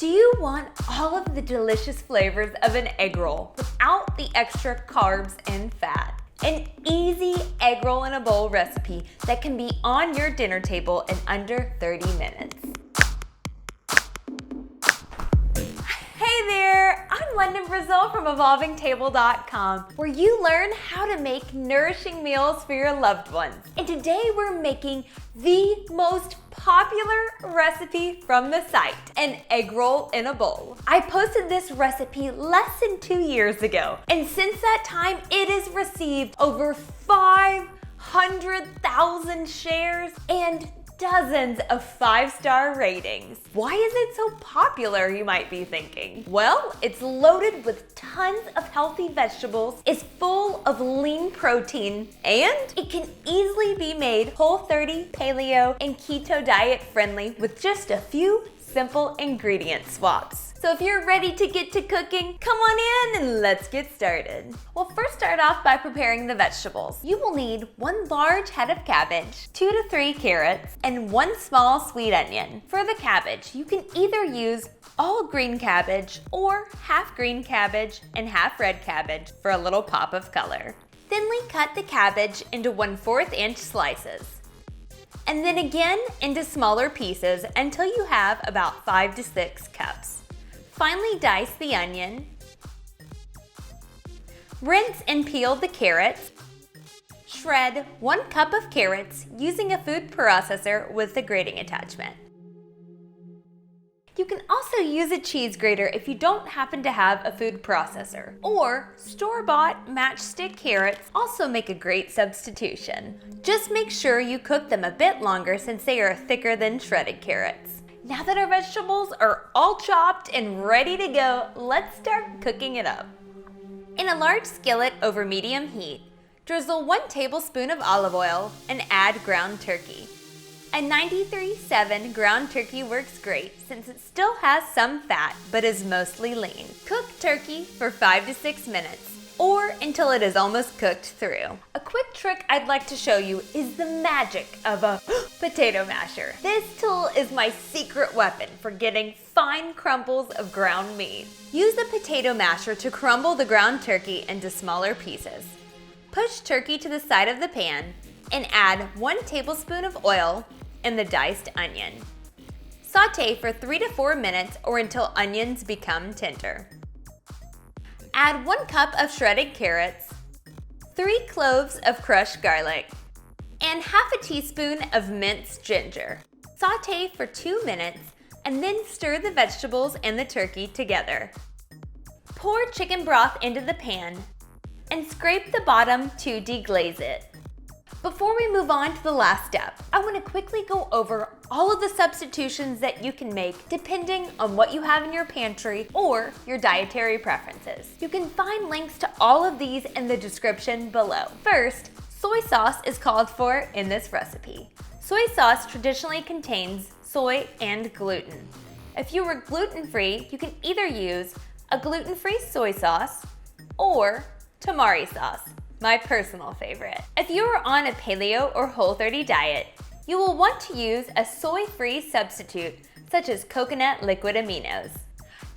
Do you want all of the delicious flavors of an egg roll without the extra carbs and fat? An easy egg roll in a bowl recipe that can be on your dinner table in under 30 minutes. Hey there, I'm London Brazil from evolvingtable.com, where you learn how to make nourishing meals for your loved ones. And today we're making the most popular recipe from the site, an egg roll in a bowl. I posted this recipe less than 2 years ago, and since that time it has received over 500,000 shares and dozens of 5-star ratings. Why is it so popular, you might be thinking? Well, it's loaded with tons of healthy vegetables, is full of lean protein, and it can easily be made Whole30, Paleo, and keto diet friendly with just a few simple ingredient swaps. So if you're ready to get to cooking, come on in and let's get started. We'll first start off by preparing the vegetables. You will need 1 large head of cabbage, 2 to 3 carrots, and 1 small sweet onion. For the cabbage, you can either use all green cabbage or half green cabbage and half red cabbage for a little pop of color. Thinly cut the cabbage into 1/4 inch slices, and then again into smaller pieces until you have about 5 to 6 cups. Finally, dice the onion. Rinse and peel the carrots. Shred 1 cup of carrots using a food processor with a grating attachment. You can also use a cheese grater if you don't happen to have a food processor. Or store-bought matchstick carrots also make a great substitution. Just make sure you cook them a bit longer since they are thicker than shredded carrots. Now that our vegetables are all chopped and ready to go, let's start cooking it up. In a large skillet over medium heat, drizzle 1 tablespoon of olive oil and add ground turkey. A 93.7 ground turkey works great since it still has some fat but is mostly lean. Cook turkey for 5 to 6 minutes or until it is almost cooked through. A quick trick I'd like to show you is the magic of a potato masher. This tool is my secret weapon for getting fine crumbles of ground meat. Use the potato masher to crumble the ground turkey into smaller pieces. Push turkey to the side of the pan and add 1 tablespoon of oil and the diced onion. Saute for 3 to 4 minutes or until onions become tender. Add 1 cup of shredded carrots, 3 cloves of crushed garlic, and half a teaspoon of minced ginger. Saute for 2 minutes and then stir the vegetables and the turkey together. Pour chicken broth into the pan and scrape the bottom to deglaze it. Before we move on to the last step, I want to quickly go over all of the substitutions that you can make depending on what you have in your pantry or your dietary preferences. You can find links to all of these in the description below. First, soy sauce is called for in this recipe. Soy sauce traditionally contains soy and gluten. If you are gluten-free, you can either use a gluten-free soy sauce or Tamari sauce, my personal favorite. If you are on a Paleo or Whole30 diet, you will want to use a soy-free substitute such as coconut liquid aminos.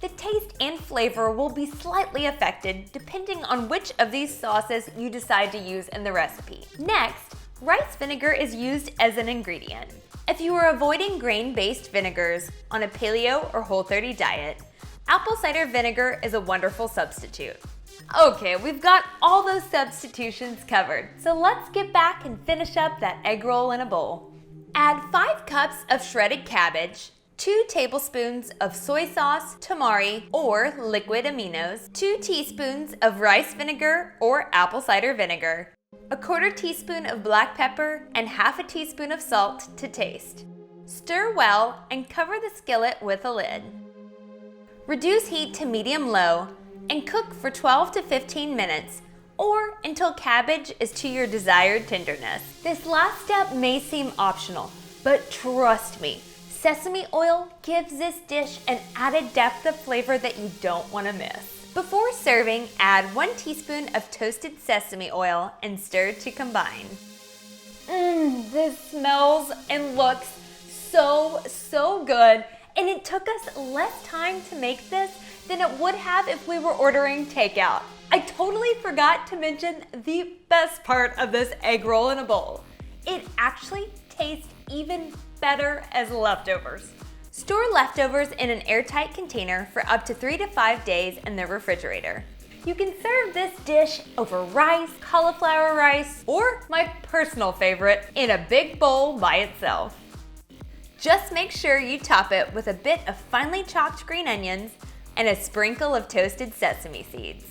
The taste and flavor will be slightly affected depending on which of these sauces you decide to use in the recipe. Next, rice vinegar is used as an ingredient. If you are avoiding grain-based vinegars on a Paleo or Whole30 diet, apple cider vinegar is a wonderful substitute. Okay, we've got all those substitutions covered, so let's get back and finish up that egg roll in a bowl. Add 5 cups of shredded cabbage, 2 tablespoons of soy sauce, Tamari, or liquid aminos, 2 teaspoons of rice vinegar or apple cider vinegar, a 1/4 teaspoon of black pepper, and half a teaspoon of salt to taste. Stir well and cover the skillet with a lid. Reduce heat to medium-low and cook for 12 to 15 minutes or until cabbage is to your desired tenderness. This last step may seem optional, but trust me, sesame oil gives this dish an added depth of flavor that you don't want to miss. Before serving, add 1 teaspoon of toasted sesame oil and stir to combine. This smells and looks so good, and it took us less time to make this than it would have if we were ordering takeout. I totally forgot to mention the best part of this egg roll in a bowl. It actually tastes even better as leftovers. Store leftovers in an airtight container for up to 3 to 5 days in the refrigerator. You can serve this dish over rice, cauliflower rice, or my personal favorite, in a big bowl by itself. Just make sure you top it with a bit of finely chopped green onions and a sprinkle of toasted sesame seeds.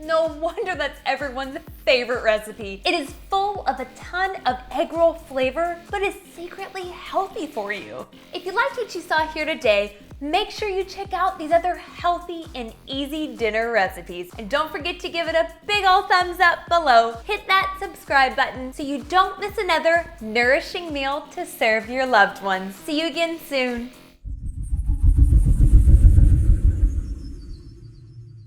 No wonder that's everyone's favorite recipe. It is full of a ton of egg roll flavor, but is secretly healthy for you. If you liked what you saw here today, make sure you check out these other healthy and easy dinner recipes. And don't forget to give it a big ol' thumbs up below. Hit that subscribe button so you don't miss another nourishing meal to serve your loved ones. See you again soon.